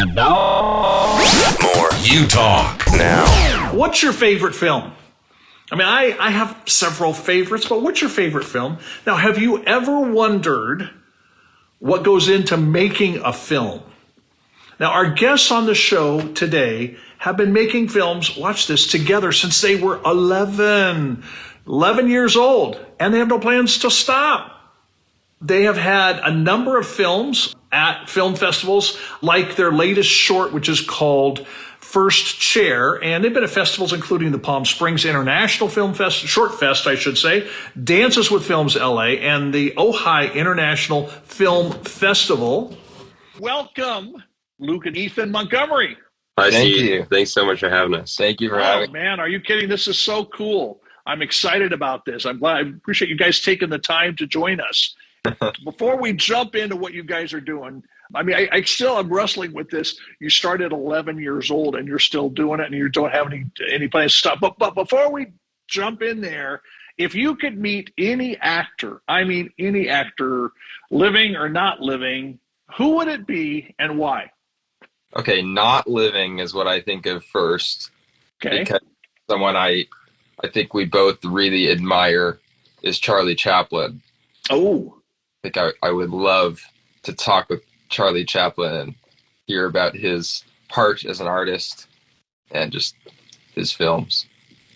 And now, more Utalk. Now, what's your favorite film? I mean, I have several favorites, but what's your favorite film? Now, have you ever wondered what goes into making a film? Now, our guests on the show today have been making films, watch this, together since they were 11 years old, and they have no plans to stop. They have had a number of films at film festivals, like their latest short, which is called First Chair, and they've been at festivals including the Palm Springs International Film Fest, Short Fest, I should say, Dances with Films LA, and the Ojai International Film Festival. Welcome, Luke and Ethan Montgomery. Hi, thank you. Thanks so much for having us. Thank you for having me. Oh, man, are you kidding? This is so cool. I'm excited about this. I'm glad. I appreciate you guys taking the time to join us. Before we jump into what you guys are doing, I mean, I still am wrestling with this. You started 11 years old and you're still doing it and you don't have any plans to stop. But before we jump in there, if you could meet any actor, I mean, any actor, living or not living, who would it be and why? Okay, not living is what I think of first. Okay. Because someone I think we both really admire is Charlie Chaplin. Oh. I think I would love to talk with Charlie Chaplin and hear about his part as an artist and just his films.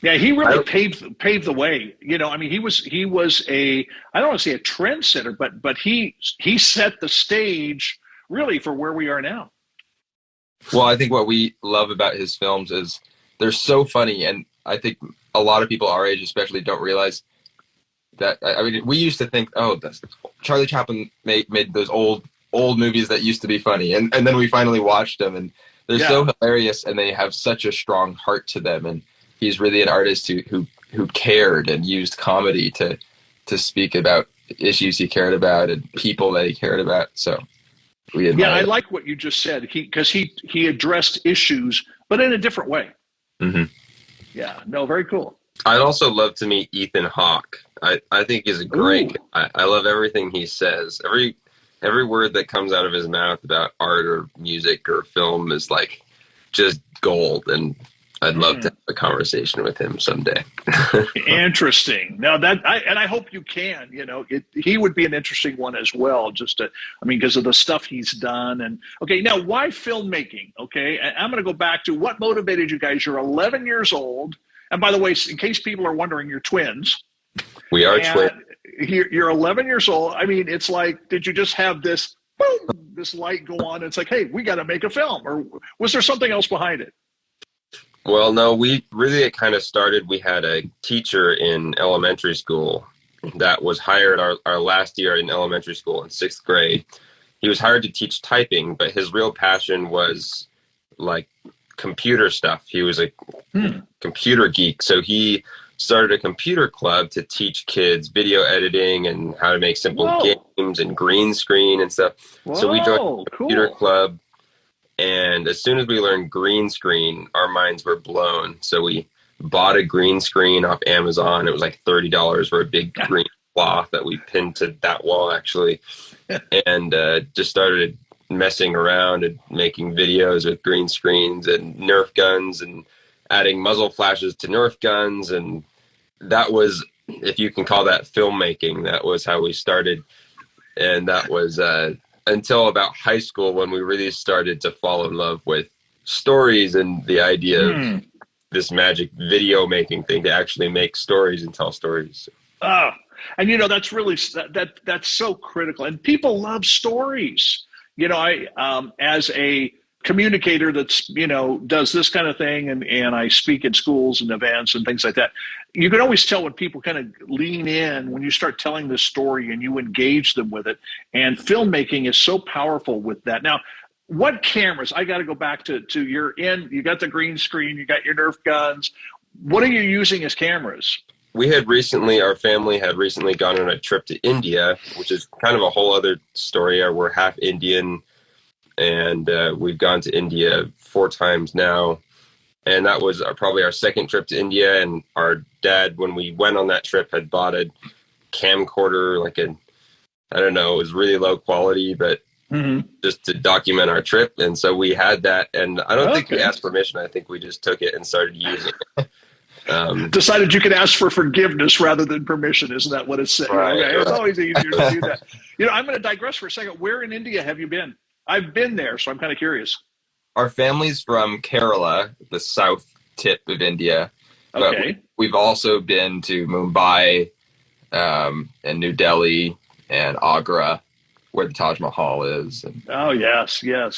Yeah, he really paved the way. You know, I mean, he was a, I don't want to say a trendsetter, but he set the stage really for where we are now. Well, I think what we love about his films is they're so funny, and I think a lot of people our age especially don't realize that. I mean, we used to think, oh, Charlie Chaplin made those old movies that used to be funny, and then we finally watched them, and they're so hilarious, and they have such a strong heart to them, and he's really an artist who cared and used comedy to speak about issues he cared about and people that he cared about. So we admire I like what you just said, because he addressed issues, but in a different way. Mm-hmm. Yeah, no, very cool. I'd also love to meet Ethan Hawke. I think he's a great guy. I love everything he says. Every word that comes out of his mouth about art or music or film is like just gold, and I'd love to have a conversation with him someday. Interesting. Now I hope you can. You know, he would be an interesting one as well. Because of the stuff he's done. And okay, now why filmmaking? Okay, I'm going to go back to what motivated you guys. You're 11 years old, and by the way, in case people are wondering, you're twins. We are twins. You're 11 years old. I mean, it's like, did you just have this boom, this light go on? And it's like, hey, we got to make a film, or was there something else behind it? Well, no, it kind of started. We had a teacher in elementary school that was hired our last year in elementary school in 6th grade. He was hired to teach typing, but his real passion was like computer stuff. He was a computer geek. So he started a computer club to teach kids video editing and how to make simple games and green screen and stuff. So we joined the computer club. And as soon as we learned green screen, our minds were blown. So we bought a green screen off Amazon. It was like $30 for a big green cloth that we pinned to that wall, actually. And just started messing around and making videos with green screens and Nerf guns and adding muzzle flashes to Nerf guns. And that was, if you can call that filmmaking, that was how we started. And that was until about high school, when we really started to fall in love with stories and the idea of this magic video making thing to actually make stories and tell stories. And you know, that's really that's so critical, and people love stories. You know, I as a communicator that's, you know, does this kind of thing, and I speak at schools and events and things like that, you can always tell when people kind of lean in when you start telling this story and you engage them with it. And filmmaking is so powerful with that. Now, what cameras? I got to go back to you got the green screen, you got your Nerf guns. What are you using as cameras? Our family had recently gone on a trip to India, which is kind of a whole other story. We're half Indian, and we've gone to India 4 times now. And that was probably our second trip to India. And our dad, when we went on that trip, had bought a camcorder, I don't know, it was really low quality, but just to document our trip. And so we had that, and I don't think we asked permission. I think we just took it and started using it. Decided you could ask for forgiveness rather than permission. Isn't that what it's saying? Right, okay. right. It's always easier to do that. I'm going to digress for a second. Where in India have you been? I've been there, so I'm kind of curious. Our family's from Kerala, the south tip of India. Okay. But we've also been to Mumbai and New Delhi and Agra, where the Taj Mahal is. And, oh, yes. yeah.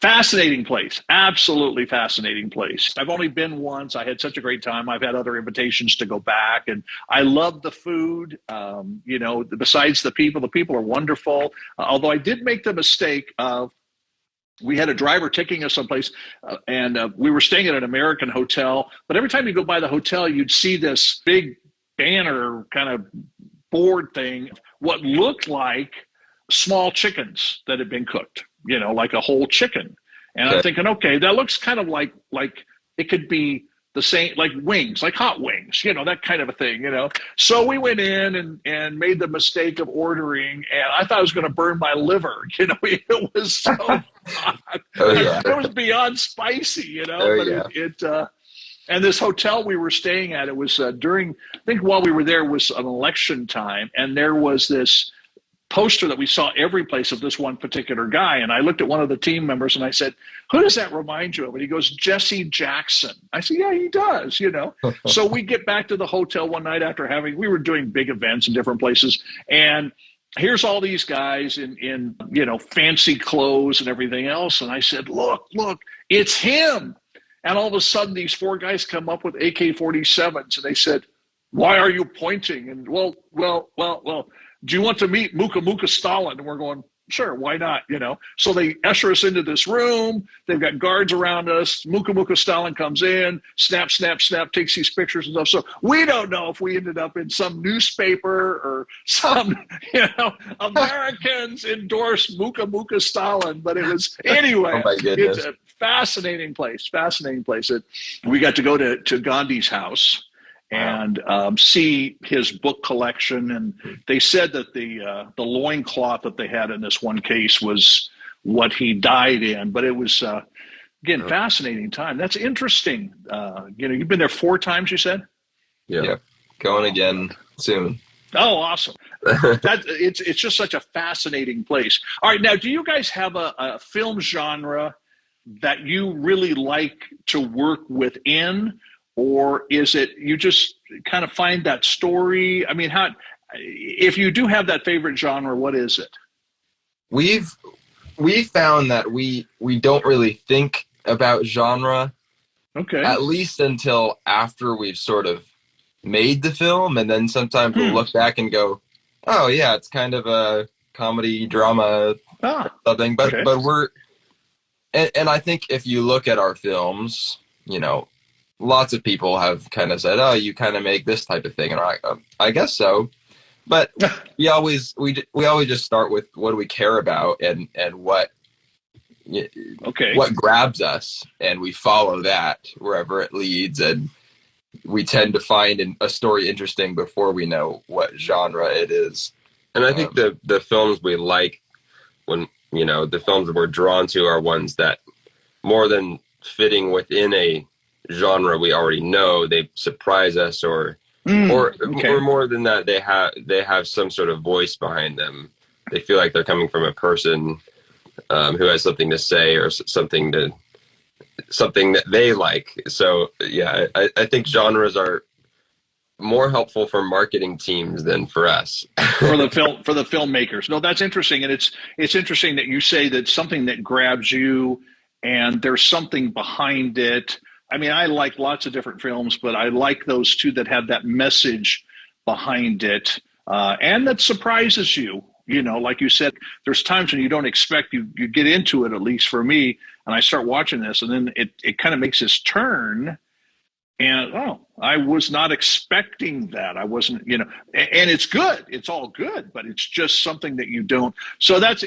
Fascinating place. Absolutely fascinating place. I've only been once. I had such a great time. I've had other invitations to go back, and I love the food. Besides the people are wonderful. Although I did make the mistake of, we had a driver taking us someplace, and we were staying at an American hotel. But every time you go by the hotel, you'd see this big banner kind of board thing, what looked like small chickens that had been cooked, like a whole chicken. And I'm thinking, okay, that looks kind of like it could be the same, like wings, like hot wings, that kind of a thing, So we went in and made the mistake of ordering, and I thought I was going to burn my liver. It was so hot. It was beyond spicy, and this hotel we were staying at, it was I think while we were there was an election time, and there was this poster that we saw every place of this one particular guy. And I looked at one of the team members and I said, who does that remind you of? And he goes, Jesse Jackson. I said, yeah, he does, So we get back to the hotel one night after we were doing big events in different places. And here's all these guys in fancy clothes and everything else. And I said, look, it's him. And all of a sudden these four guys come up with AK-47s, and they said, why are you pointing? And well, do you want to meet Muka Stalin? And we're going, sure, why not? So they usher us into this room. They've got guards around us. Muka Stalin comes in, snap, takes these pictures and stuff. So we don't know if we ended up in some newspaper or some, Americans endorsed Muka Stalin. But it was, anyway, oh my goodness. It's a fascinating place. We got to go to Gandhi's house and see his book collection. And they said that the loincloth that they had in this one case was what he died in. But it was, again, fascinating time. That's interesting. You've been there 4 times, you said? Yeah. Going again soon. Oh, awesome. It's just such a fascinating place. All right. Now, do you guys have a film genre that you really like to work within? Or is it you just kind of find that story? I mean, if you do have that favorite genre, what is it? We've found that we don't really think about genre. Okay. At least until after we've sort of made the film, and then sometimes we'll look back and go, oh yeah, it's kind of a comedy drama something. But we're and I think if you look at our films, lots of people have kind of said, oh, you kind of make this type of thing. And I guess so. But we always just start with what do we care about and what grabs us, and we follow that wherever it leads. And we tend to find a story interesting before we know what genre it is. And I think the films we like, when the films that we're drawn to, are ones that, more than fitting within a genre we already know, they surprise us, or more than that, they have some sort of voice behind them. They feel like they're coming from a person who has something to say, or something that they like. So yeah, I think genres are more helpful for marketing teams than for us. for the filmmakers. No, that's interesting. And it's interesting that you say that something that grabs you and there's something behind it. I mean, I like lots of different films, but I like those two that have that message behind it, and that surprises you. Like you said, there's times when you don't expect, you get into it, at least for me, and I start watching this, and then it kind of makes this turn, and I was not expecting that. I wasn't, and it's good. It's all good, but it's just something that you don't. So that's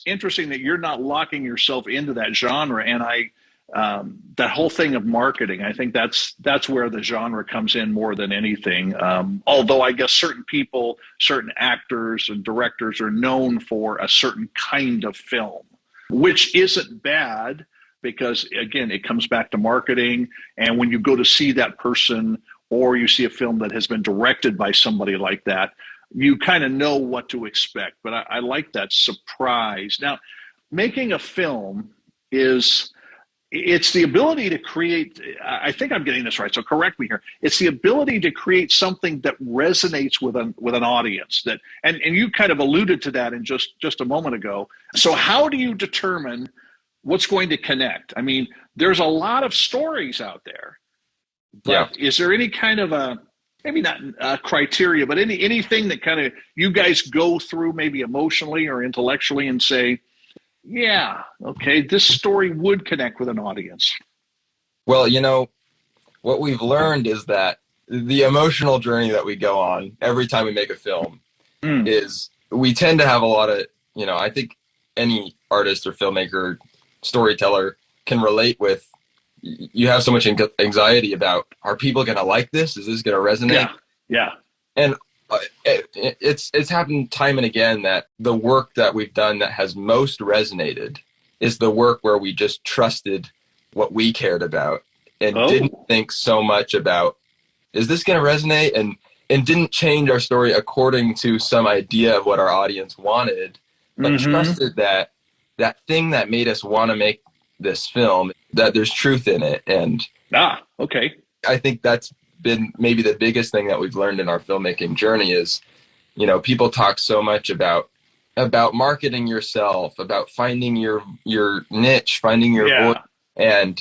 interesting that you're not locking yourself into that genre, and that whole thing of marketing, I think that's where the genre comes in more than anything. Although I guess certain people, certain actors and directors are known for a certain kind of film, which isn't bad because, again, it comes back to marketing. And when you go to see that person or you see a film that has been directed by somebody like that, you kind of know what to expect. But I like that surprise. Now, making a film it's the ability to create, I think I'm getting this right, so correct me here. It's the ability to create something that resonates with an audience. And you kind of alluded to that in just a moment ago. So how do you determine what's going to connect? I mean, there's a lot of stories out there, but is there any kind of maybe not a criteria, but anything that kind of you guys go through maybe emotionally or intellectually and say, yeah, okay, this story would connect with an audience? Well, what we've learned is that the emotional journey that we go on every time we make a film is we tend to have a lot of, I think any artist or filmmaker, storyteller can relate with, you have so much anxiety about, are people going to like this? Is this going to resonate? Yeah. And it's happened time and again that the work that we've done that has most resonated is the work where we just trusted what we cared about and didn't think so much about, is this going to resonate? And didn't change our story according to some idea of what our audience wanted, but trusted that thing that made us want to make this film, that there's truth in it. And I think that's been maybe the biggest thing that we've learned in our filmmaking journey is, people talk so much about marketing yourself, about finding your niche, finding your voice. And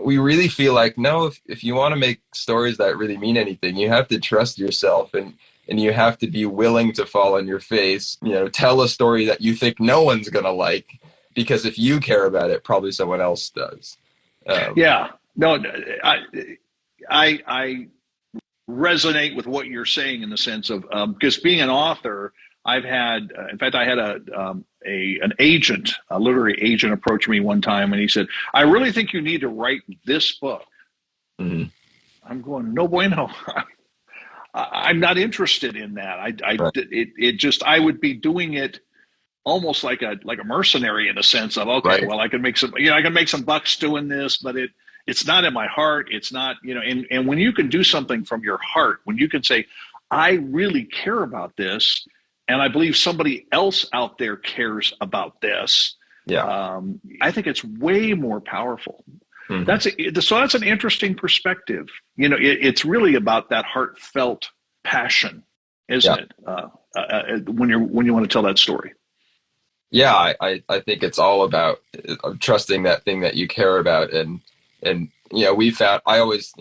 we really feel like, no, if you want to make stories that really mean anything, you have to trust yourself and you have to be willing to fall on your face, tell a story that you think no one's going to like, because if you care about it, probably someone else does. I resonate with what you're saying in the sense of, because being an author, I've had, in fact, I had an agent, a literary agent approach me one time and he said, I really think you need to write this book. I'm going, no bueno. I'm not interested in that. I would be doing it almost like a mercenary in a sense of, well, I can make some bucks doing this, but it's not in my heart. It's not, and when you can do something from your heart, when you can say, I really care about this, and I believe somebody else out there cares about this. I think it's way more powerful. That's an interesting perspective. It's really about that heartfelt passion, isn't it? When you want to tell that story. Yeah, I think it's all about trusting that thing that you care about. And we found, I always,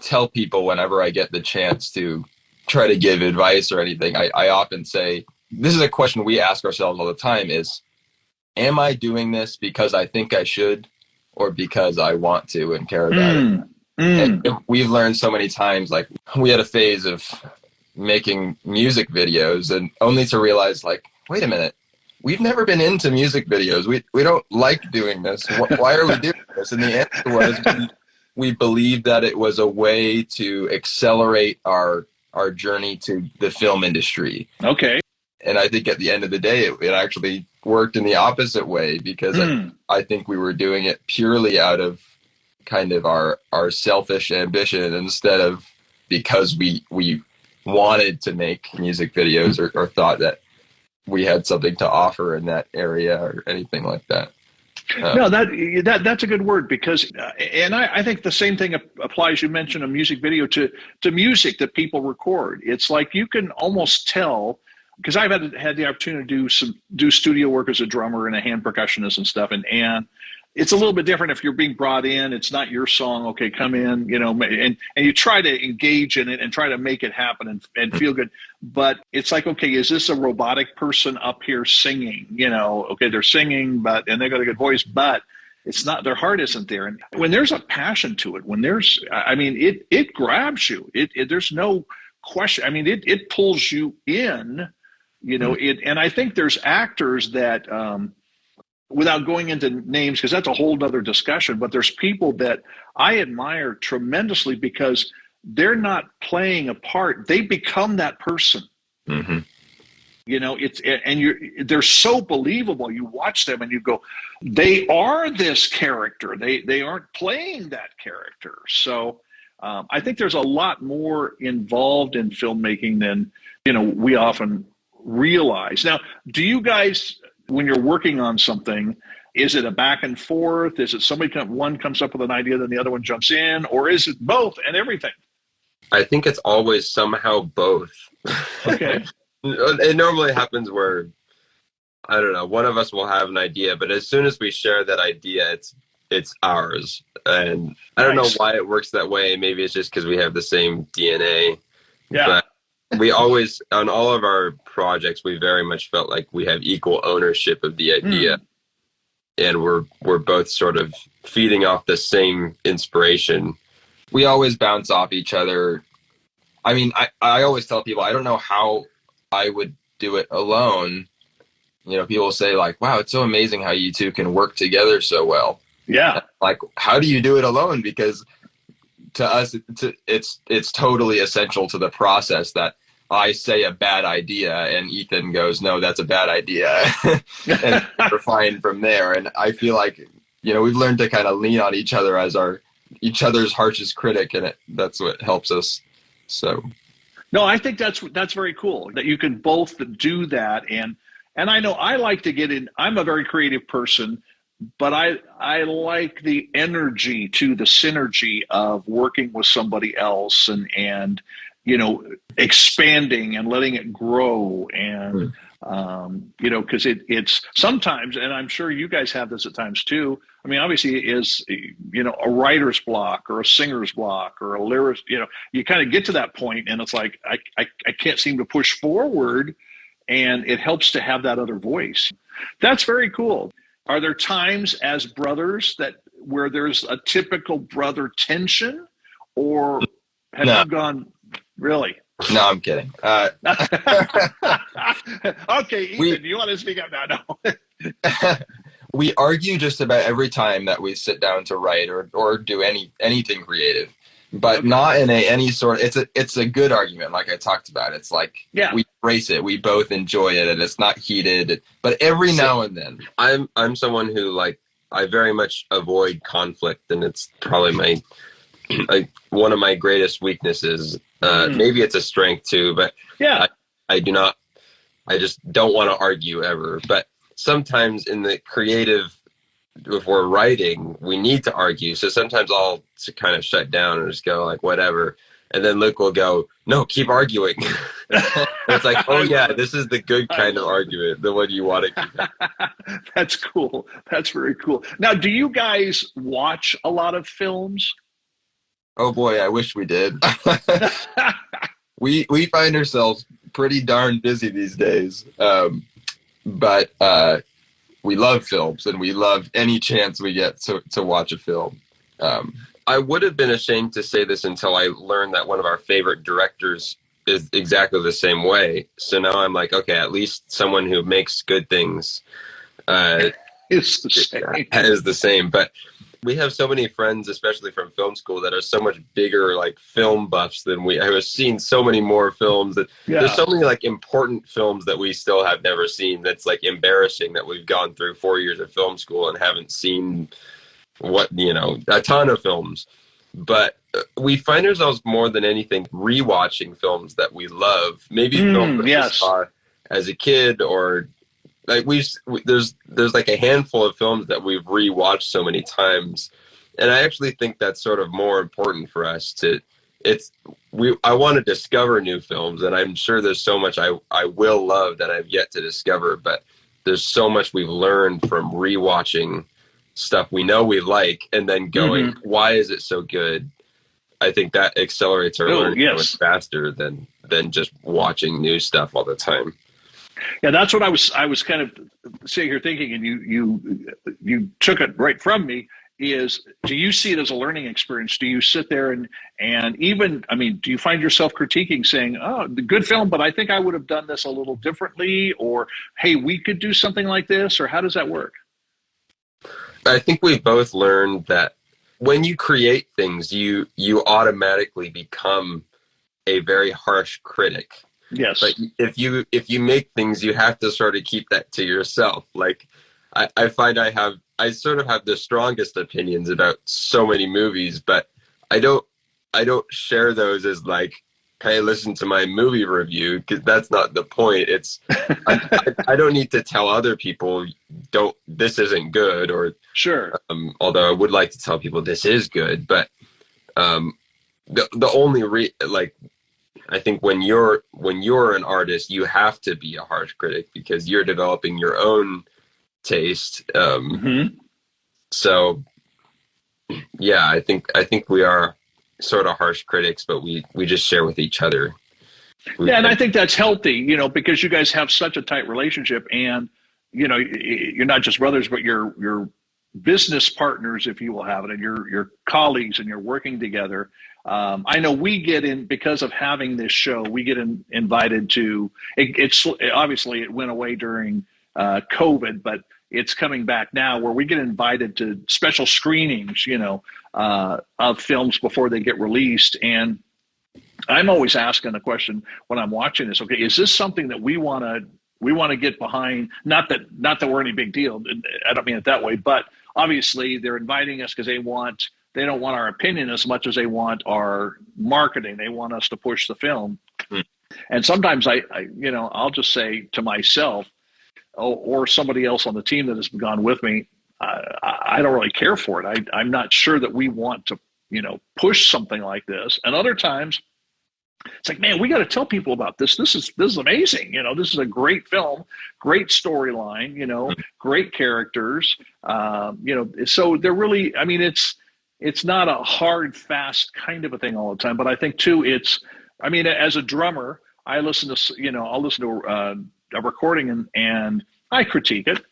tell people whenever I get the chance to try to give advice or anything, I often say, this is a question we ask ourselves all the time is, am I doing this because I think I should or because I want to and care about it? And we've learned so many times, like we had a phase of making music videos and only to realize like, wait a minute, we've never been into music videos. We don't like doing this. Why are we doing this? And the answer was we believed that it was a way to accelerate our journey to the film industry. Okay. And I think at the end of the day, it actually worked in the opposite way because I think we were doing it purely out of kind of our selfish ambition instead of because we wanted to make music videos or thought that we had something to offer in that area or anything like that. No, that's a good word because, and I think the same thing applies. You mentioned a music video to music that people record. It's like you can almost tell, because I've had the opportunity to do studio work as a drummer and a hand percussionist and stuff, and it's a little bit different if you're being brought in. It's not your song. Okay, come in, and you try to engage in it and try to make it happen and feel good. But it's like, okay, is this a robotic person up here singing? Okay, they're singing, and they got a good voice, but it's not, their heart isn't there. And when there's a passion to it, it grabs you. There's no question. It pulls you in, and I think there's actors that, without going into names, because that's a whole nother discussion, but there's people that I admire tremendously because they're not playing a part. They become that person. Mm-hmm. You know, they're so believable. You watch them and you go, they are this character. They aren't playing that character. So I think there's a lot more involved in filmmaking than, we often realize. Now, do you guys, when you're working on something, is it a back and forth? Is it one comes up with an idea, then the other one jumps in, or is it both and everything? I think it's always somehow both. Okay. It normally happens where, I don't know, one of us will have an idea, but as soon as we share that idea, it's ours. And I don't know why it works that way. Maybe it's just because we have the same DNA. Yeah. But we always, on all of our projects, we very much felt like we have equal ownership of the idea. And we're both sort of feeding off the same inspiration. We always bounce off each other. I mean, I always tell people, I don't know how I would do it alone. People say like, wow, it's so amazing how you two can work together so well. Yeah. Like, how do you do it alone? Because to us, it's totally essential to the process that I say a bad idea and Ethan goes, no, that's a bad idea. And we're fine from there. And I feel like, we've learned to kind of lean on each other as each other's harshest critic, and that's what helps us. So. No, I think that's very cool that you can both do that. And I know I like to get in. I'm a very creative person, but I like the energy to the synergy of working with somebody else and expanding and letting it grow. And, because it's sometimes, and I'm sure you guys have this at times too. I mean, obviously it is, a writer's block or a singer's block or a lyricist, you kind of get to that point and it's like, I can't seem to push forward, and it helps to have that other voice. That's very cool. Are there times as brothers where there's a typical brother tension, or have you gone, really? No, I'm kidding. Okay, Ethan, do you want to speak up now? No. We argue just about every time that we sit down to write or do anything creative, but not in any sort. It's a good argument, like I talked about. It's like we embrace it, we both enjoy it, and it's not heated. But every now and then, I'm someone who I very much avoid conflict, and it's probably one of my greatest weaknesses. Maybe it's a strength too, but I do not. I just don't want to argue ever. But sometimes in the creative, if we're writing, we need to argue. So sometimes I'll kind of shut down and just go like, whatever. And then Luke will go, no, keep arguing. It's like, oh yeah, this is the good kind of argument, the one you want to keep. That's cool. That's very cool. Now, do you guys watch a lot of films? Oh boy, I wish we did. We find ourselves pretty darn busy these days. But we love films, and we love any chance we get to watch a film. I would have been ashamed to say this until I learned that one of our favorite directors is exactly the same way. So now I'm like, okay, at least someone who makes good things is the same. But we have so many friends, especially from film school, that are so much bigger film buffs than we. I have seen so many more films that there's so many important films that we still have never seen. That's embarrassing that we've gone through 4 years of film school and haven't seen a ton of films. But we find ourselves more than anything rewatching films that we love. Maybe films that we saw as a kid, or there's a handful of films that we've rewatched so many times, and I actually think that's sort of more important for us I want to discover new films, and I'm sure there's so much I will love that I've yet to discover, but there's so much we've learned from rewatching stuff we know we like and then going, why is it so good? I think that accelerates our learning much faster than just watching new stuff all the time. Yeah, that's what I was kind of sitting here thinking, and you took it right from me. Is, do you see it as a learning experience? Do you sit there and even, do you find yourself critiquing, saying, oh, the good film, but I think I would have done this a little differently, or hey, we could do something like this, or how does that work? I think we both learned that when you create things, you automatically become a very harsh critic. Yes. But if you make things, you have to sort of keep that to yourself. Like I find I sort of have the strongest opinions about so many movies, but I don't share those as like, hey, listen to my movie review, because that's not the point. It's I don't need to tell other people this isn't good, or Sure. Although I would like to tell people this is good, but the only like, I think when you're an artist, you have to be a harsh critic because you're developing your own taste. So yeah, I think we are sort of harsh critics, but we just share with each other. Yeah, and I think that's healthy, because you guys have such a tight relationship, and you're not just brothers, but you're business partners, if you will have it, and you're colleagues, and you're working together. I know we get in, because of having this show, we get invited to. It's obviously it went away during COVID, but it's coming back now, where we get invited to special screenings, of films before they get released. And I'm always asking the question when I'm watching this, okay, is this something that we want to get behind? Not that we're any big deal. I don't mean it that way, but obviously they're inviting us because they don't want our opinion as much as they want our marketing. They want us to push the film. And sometimes I'll just say to myself, or somebody else on the team that has gone with me, I don't really care for it. I'm not sure that we want to, push something like this. And other times it's like, man, we got to tell people about this. This is amazing. This is a great film, great storyline, great characters. So they're really, I mean, it's not a hard, fast kind of a thing all the time. But I think too, as a drummer, I'll listen to a recording and I critique it.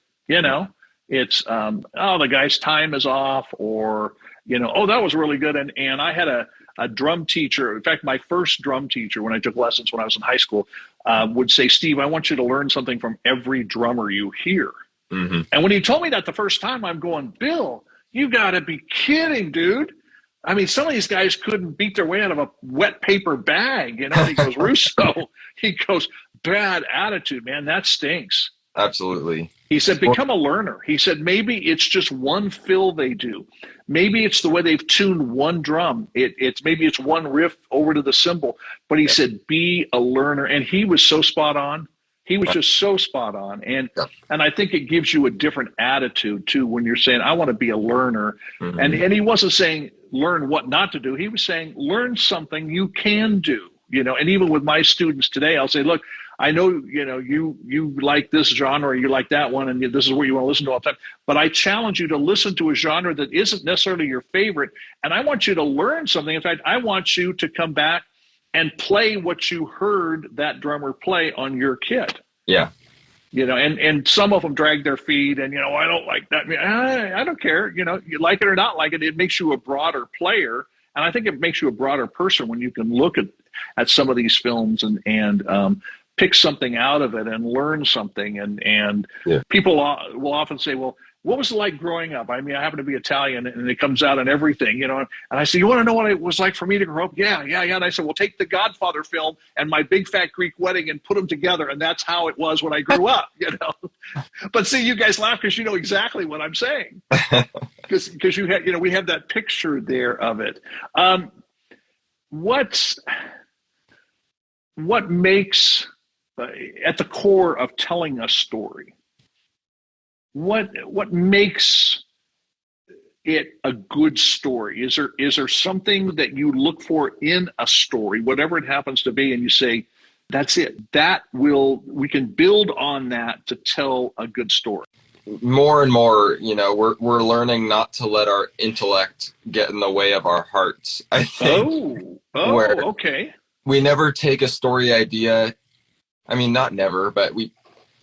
It's the guy's time is off, or that was really good. And I had a drum teacher. In fact, my first drum teacher, when I took lessons when I was in high school, would say, Steve, I want you to learn something from every drummer you hear. Mm-hmm. And when he told me that the first time, I'm going, Bill, you got to be kidding, dude. I mean, some of these guys couldn't beat their way out of a wet paper bag. And he goes, Russo, he goes, bad attitude, man. That stinks. Absolutely. He said, become a learner. He said, maybe it's just one fill they do. Maybe it's the way they've tuned one drum. Maybe it's one riff over to the cymbal. But he said, be a learner. And he was so spot on. He was just so spot on. And I think it gives you a different attitude too when you're saying, I want to be a learner. Mm-hmm. And he wasn't saying learn what not to do. He was saying learn something you can do. And even with my students today, I'll say, look, I know, you like this genre, or you like that one, and this is what you want to listen to all the time. But I challenge you to listen to a genre that isn't necessarily your favorite. And I want you to learn something. In fact, I want you to come back and play what you heard that drummer play on your kit. Yeah. And some of them drag their feet and, I don't like that. I don't care. You like it or not like it. It makes you a broader player. And I think it makes you a broader person when you can look at some of these films and pick something out of it and learn something. And people will often say, well, what was it like growing up? I mean, I happen to be Italian, and it comes out in everything, and I say, you want to know what it was like for me to grow up? Yeah. And I said, well, take the Godfather film and My Big Fat Greek Wedding and put them together. And that's how it was when I grew up, But see, you guys laugh because you know exactly what I'm saying. Because you had, we have that picture there of it. What makes, at the core of telling a story, what makes it a good story? Is there something that you look for in a story, whatever it happens to be, and you say, that's it, we can build on that to tell a good story? More and more, we're learning not to let our intellect get in the way of our hearts, I think. Okay. We never take a story idea. I mean, not never, but we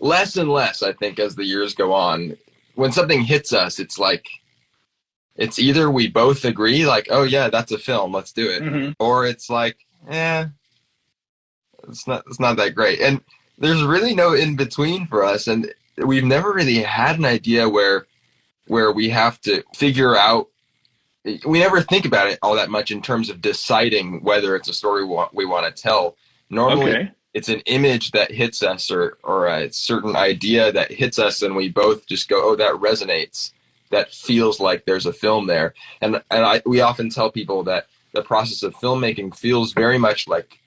less and less, I think, as the years go on. When something hits us, it's like, it's either we both agree, like, oh yeah, that's a film, let's do it. Mm-hmm. Or it's like, it's not that great. And there's really no in between for us. And we've never really had an idea where where we have to figure out, we never think about it all that much in terms of deciding whether it's a story we want to tell. Normally, it's an image that hits us or a certain idea that hits us, and we both just go, oh, that resonates. That feels like there's a film there. And we often tell people that the process of filmmaking feels very much like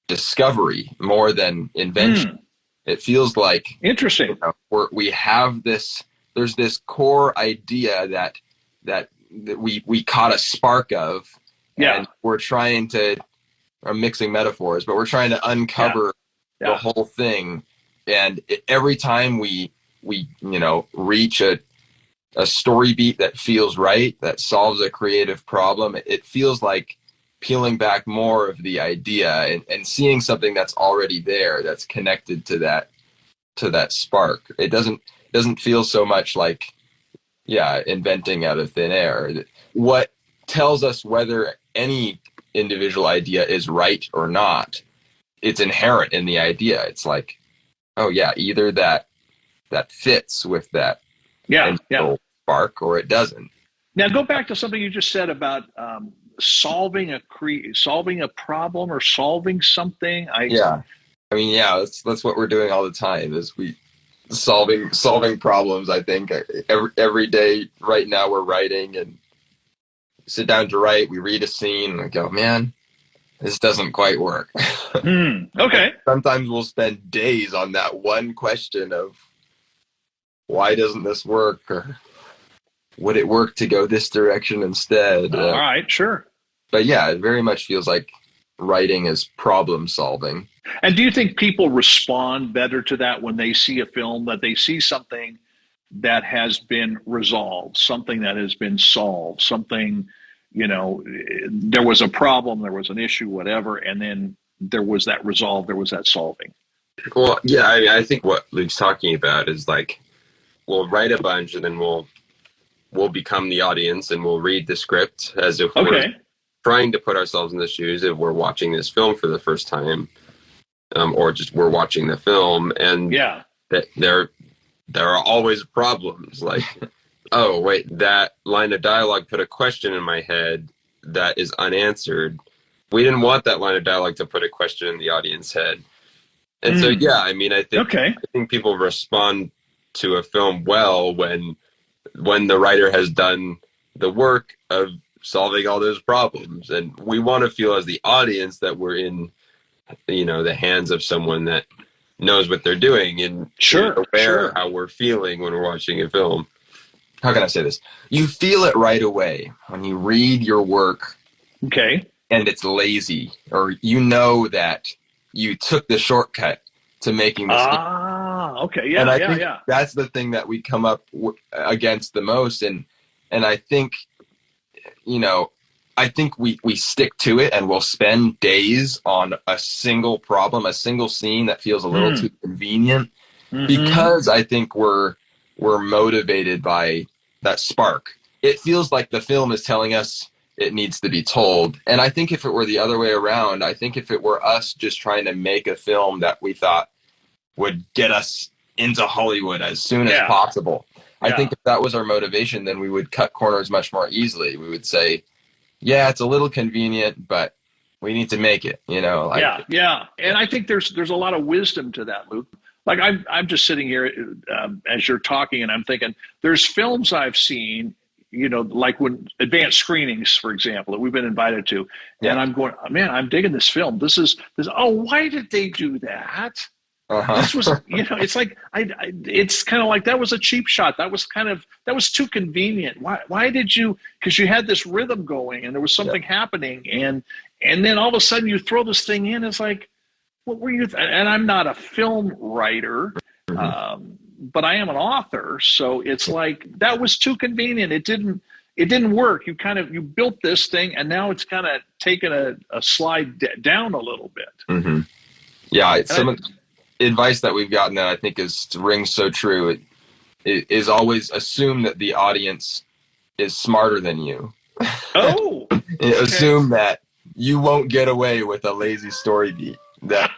discovery more than invention. It feels like interesting. You know, we have this. There's this core idea that we caught a spark of, and we're trying to. I'm mixing metaphors, but we're trying to uncover the whole thing. And every time we reach a story beat that feels right, that solves a creative problem, it feels like peeling back more of the idea and seeing something that's already there, that's connected to that spark. It doesn't feel so much like, inventing out of thin air. What tells us whether any individual idea is right or not, it's inherent in the idea. It's like, oh yeah, either that fits with that spark or it doesn't. Now go back to something you just said about solving a problem or solving something. That's what we're doing all the time, is we solving problems. I think every day right now we're writing and sit down to write, we read a scene and we go, man, this doesn't quite work. Okay. Sometimes we'll spend days on that one question of why doesn't this work, or would it work to go this direction instead? All right, sure. But yeah, it very much feels like writing is problem solving. And do you think people respond better to that when they see a film, that they see something that has been resolved, something that has been solved, something, there was a problem, there was an issue, whatever, and then there was that resolve, there was that solving? Well, yeah, I think what Luke's talking about is like, we'll write a bunch and then we'll become the audience and we'll read the script as if we're trying to put ourselves in the shoes if we're watching this film for the first time, or just we're watching the film, and that there are always problems. Like, oh, wait, that line of dialogue put a question in my head that is unanswered. We didn't want that line of dialogue to put a question in the audience head. And so, I think people respond to a film well when the writer has done the work of solving all those problems. And we want to feel as the audience that we're in, the hands of someone that knows what they're doing and aware how we're feeling when we're watching a film. How can I say this? You feel it right away when you read your work. Okay. And it's lazy, or that you took the shortcut to making this. Okay. Yeah. And I think that's the thing that we come up against the most. And I think, we stick to it, and we'll spend days on a single problem, a single scene that feels a little too convenient, because I think we're motivated by that spark. It feels like the film is telling us it needs to be told. And I think if it were the other way around, I think if it were us just trying to make a film that we thought would get us into Hollywood as soon as possible, I think if that was our motivation, then we would cut corners much more easily. We would say, yeah, it's a little convenient, but we need to make it, And I think there's a lot of wisdom to that, Luke. Like I'm just sitting here as you're talking, and I'm thinking there's films I've seen, like when advanced screenings, for example, that we've been invited to, and I'm going, man, I'm digging this film. This. Oh, why did they do that? This was, it's like it's kind of like that was a cheap shot. That was too convenient. Why did you? Because you had this rhythm going, and there was something happening, and then all of a sudden you throw this thing in. It's like, what were you? And I'm not a film writer, but I am an author. So it's like that was too convenient. It didn't work. You built this thing, and now it's kind of taken a slide down a little bit. Yeah, it's advice that we've gotten that I think rings so true. It is always assume that the audience is smarter than you. Oh, okay. Assume that you won't get away with a lazy story beat. That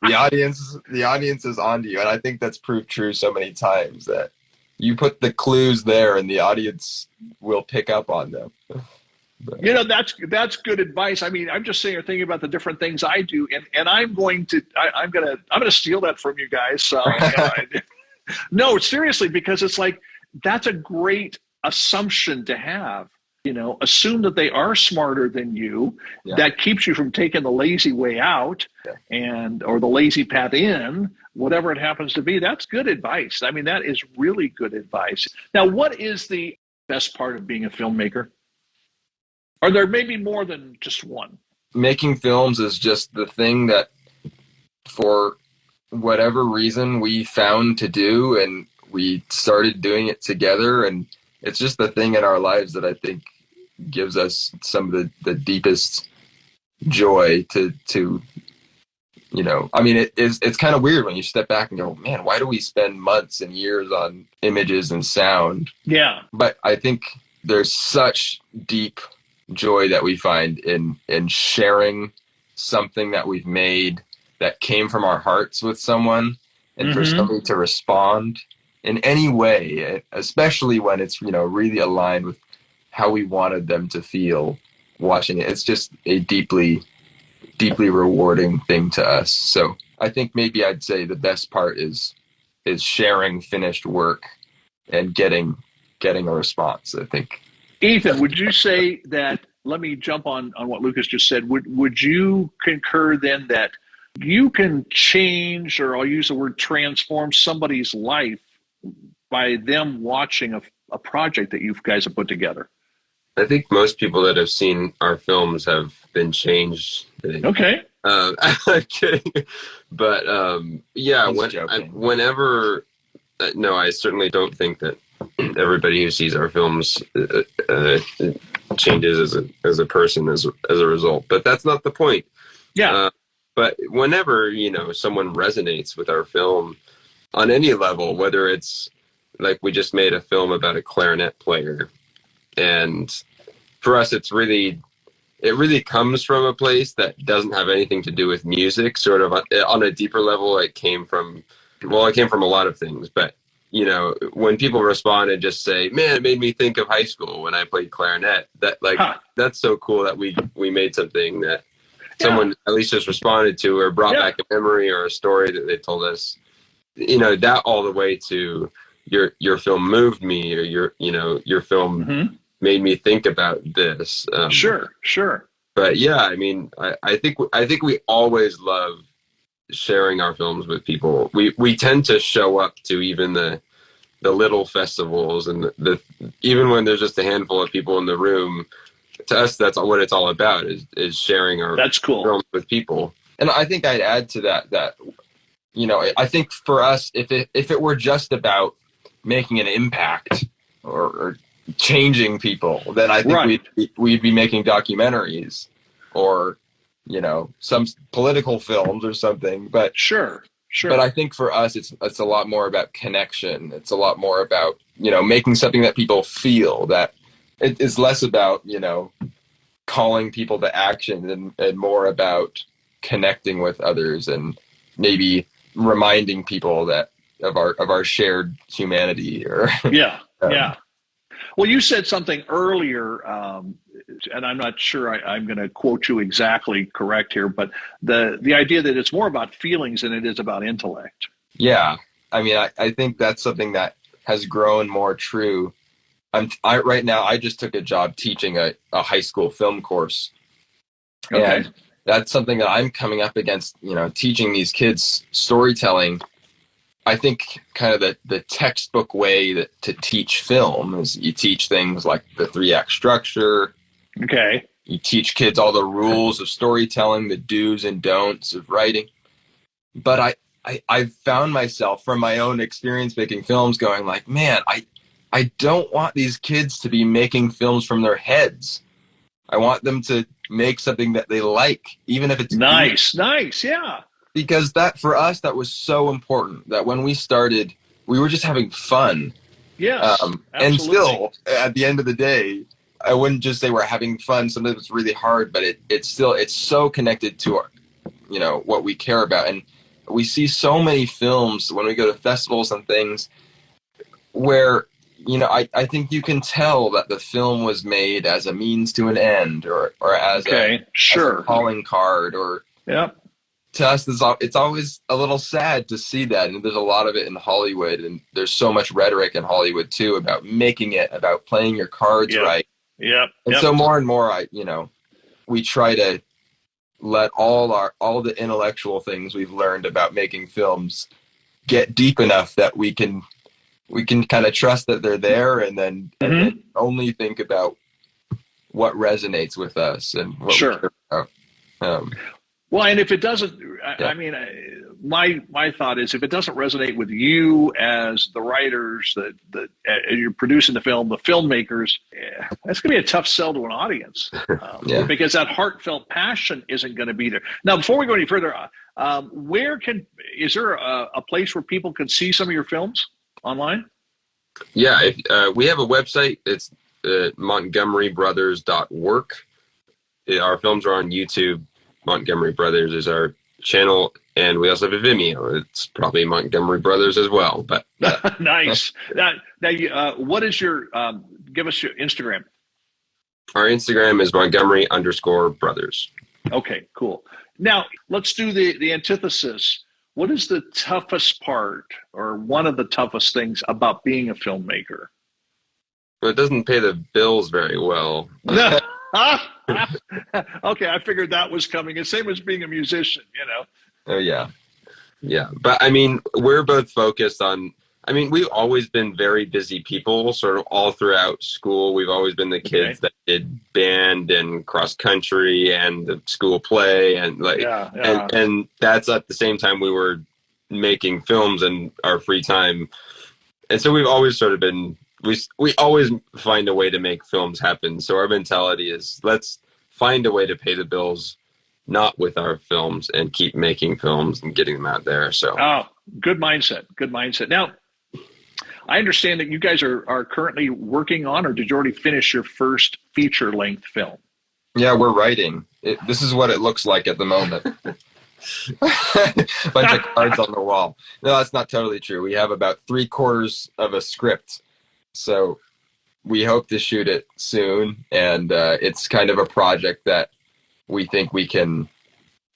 the audience is onto you, and I think that's proved true so many times that you put the clues there and the audience will pick up on them. But. You know, that's good advice. I mean, I'm just sitting here thinking about the different things I do, and I'm gonna steal that from you guys. So no, seriously, because it's like that's a great assumption to have. You know, assume that they are smarter than you. Yeah. That keeps you from taking the lazy way out, or the lazy path in, whatever it happens to be. That's good advice. I mean, that is really good advice. Now, what is the best part of being a filmmaker? Are there maybe more than just one? Making films is just the thing that, for whatever reason, we found to do, and we started doing it together, and it's just the thing in our lives that I think gives us some of the deepest joy to you know, I mean, it's kind of weird when you step back and go, man, why do we spend months and years on images and sound? Yeah. But I think there's such deep joy that we find in sharing something that we've made that came from our hearts with someone, and for somebody to respond in any way, especially when it's, you know, really aligned with how we wanted them to feel watching it. It's just a deeply, deeply rewarding thing to us. So I think maybe I'd say the best part is sharing finished work and getting a response, I think. Ethan, would you say that, let me jump on what Lucas just said, would you concur then that you can change, or I'll use the word transform, somebody's life by them watching a project that you guys have put together? I think most people that have seen our films have been changed. Okay. I'm kidding. But yeah, whenever, no, I certainly don't think that everybody who sees our films changes as a person as a result. But that's not the point. Yeah. But whenever, you know, someone resonates with our film on any level, whether it's like we just made a film about a clarinet player, and for us, it really comes from a place that doesn't have anything to do with music. Sort of on a deeper level, it came from a lot of things. But, you know, when people respond and just say, man, it made me think of high school when I played clarinet, that's so cool that we made something that someone at least just responded to, or brought back a memory or a story that they told us. You know, that all the way to your film moved me, or your film made me think about this. Sure. But yeah, I mean, I think we always love sharing our films with people. We tend to show up to even the little festivals, and even when there's just a handful of people in the room. To us, that's what it's all about, is sharing our films with people. And I think I'd add to that, you know, I think for us, if it were just about making an impact or changing people, then I think we'd be making documentaries, or, you know, some political films or something. But sure. But I think for us, it's a lot more about connection. It's a lot more about, you know, making something that people feel. That it is less about, you know, calling people to action, and more about connecting with others, and maybe reminding people that of our shared humanity. Or yeah. Well, you said something earlier, and I'm not sure I'm going to quote you exactly correct here, but the idea that it's more about feelings than it is about intellect. Yeah, I mean, I think that's something that has grown more true. Right now, I just took a job teaching a high school film course, and that's something that I'm coming up against. You know, teaching these kids storytelling. I think kind of the textbook way to teach film is you teach things like the 3-act structure. Okay. You teach kids all the rules of storytelling, the do's and don'ts of writing. But I've found myself, from my own experience making films, going like, man, I don't want these kids to be making films from their heads. I want them to make something that they like, even if it's nice, yeah. Because that, for us, that was so important, that when we started, we were just having fun. Yes, and still, at the end of the day, I wouldn't just say we're having fun. Sometimes it's really hard, but it's so connected to our, you know, what we care about. And we see so many films when we go to festivals and things. where, I think you can tell that the film was made as a means to an end, or as Okay, as a calling card, or Yep. to us, it's always a little sad to see that. And there's a lot of it in Hollywood, and there's so much rhetoric in Hollywood too about making it, about playing your cards right. Yep. And so more and more, we try to let all the intellectual things we've learned about making films get deep enough that we can kind of trust that they're there, and then only think about what resonates with us and what we care about. Well, and if it doesn't, I mean, my thought is, if it doesn't resonate with you as the writers that you're producing the film, the filmmakers, that's going to be a tough sell to an audience, because that heartfelt passion isn't going to be there. Now, before we go any further, is there a place where people can see some of your films online? Yeah, we have a website. It's montgomerybrothers.work. Our films are on YouTube. Montgomery Brothers is our channel, and we also have a Vimeo. It's probably Montgomery Brothers as well. But nice. Now, what is your? Give us your Instagram. Our Instagram is Montgomery_brothers. Okay, cool. Now let's do the antithesis. What is the toughest part, or one of the toughest things about being a filmmaker? Well, it doesn't pay the bills very well. Okay, I figured that was coming. It's same as being a musician, Oh yeah. But I mean, we're both focused on. I mean, we've always been very busy people, sort of all throughout school. We've always been the kids that did band and cross country and the school play, and and that's at the same time we were making films in our free time, and so we've always sort of been. We always find a way to make films happen. So our mentality is, let's find a way to pay the bills, not with our films, and keep making films and getting them out there. So good mindset. Good mindset. Now, I understand that you guys are currently working on, or did you already finish your first feature-length film? Yeah, we're writing. This is what it looks like at the moment. Bunch of cards on the wall. No, that's not totally true. We have about 3/4 of a script. So we hope to shoot it soon, and it's kind of a project that we think we can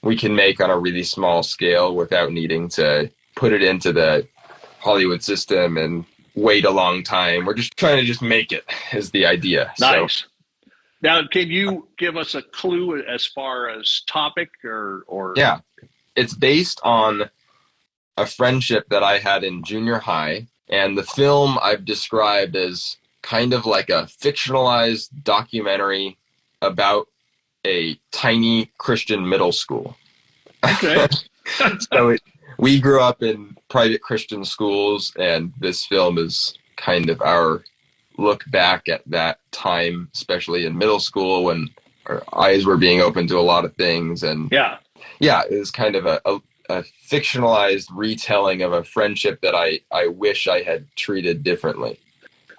make on a really small scale without needing to put it into the Hollywood system and wait a long time. We're just trying to make it, is the idea. Nice. So, now, can you give us a clue as far as topic or? Yeah, it's based on a friendship that I had in junior high. And the film I've described as kind of like a fictionalized documentary about a tiny Christian middle school. Okay. So we grew up in private Christian schools, and this film is kind of our look back at that time, especially in middle school when our eyes were being opened to a lot of things. And it was kind of a fictionalized retelling of a friendship that I wish I had treated differently.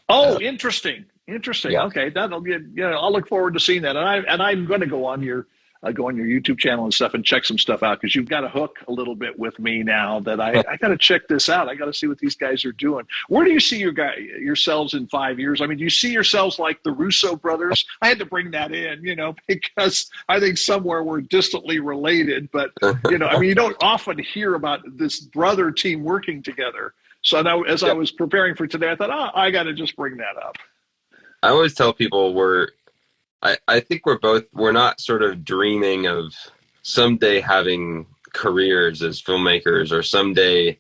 Oh, interesting. Yeah. Okay, that'll be. I'll look forward to seeing that, and I'm going to go on your YouTube channel and stuff and check some stuff out, because you've got a hook a little bit with me now that I got to check this out. I got to see what these guys are doing. Where do you see yourselves in 5 years? I mean, do you see yourselves like the Russo brothers? I had to bring that in, because I think somewhere we're distantly related. But I mean, you don't often hear about this brother team working together. So now, as I was preparing for today, I thought, I got to just bring that up. I always tell people I think we're not sort of dreaming of someday having careers as filmmakers, or someday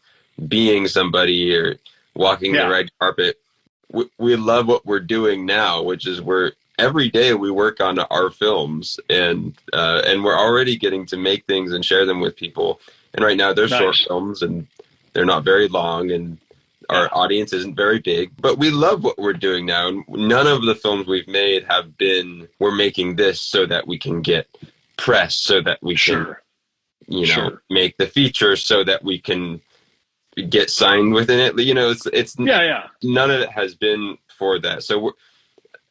being somebody, or walking the red carpet. We love what we're doing now, which is every day we work on our films, and we're already getting to make things and share them with people. And right now they're short films, and they're not very long, and our audience isn't very big, but we love what we're doing now. And none of the films we've made have been, we're making this so that we can get press, so that we can, make the feature, so that we can get signed within it. It's none of it has been for that. So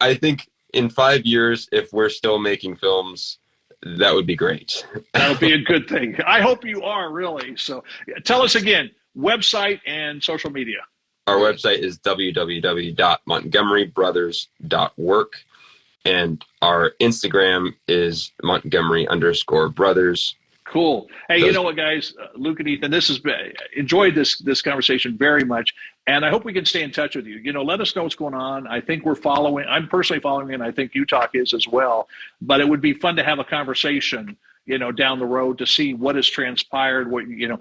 I think in 5 years, if we're still making films, that would be great. That'll be a good thing. I hope you are, really. So tell us again, website and social media. Our website is www.montgomerybrothers.work. And our Instagram is Montgomery_brothers. Cool. Hey, you know what, guys? Luke and Ethan, enjoyed this conversation very much, and I hope we can stay in touch with you. Let us know what's going on. I think I'm personally following, and I think Utalk is as well. But it would be fun to have a conversation, down the road to see what has transpired. What you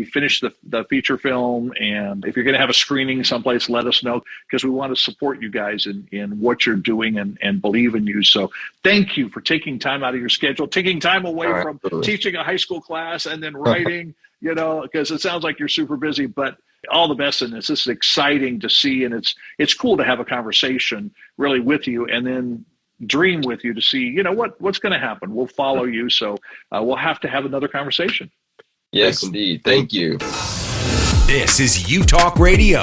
finish the feature film, and if you're going to have a screening someplace, let us know, because we want to support you guys in what you're doing and believe in you. So thank you for taking time out of your schedule, taking time away from teaching a high school class and then writing, because it sounds like you're super busy, but all the best in this. This is exciting to see, and it's cool to have a conversation really with you, and then dream with you to see, what's going to happen. We'll follow you. So we'll have to have another conversation. Yes, indeed. Thank you. This is Utalk Radio.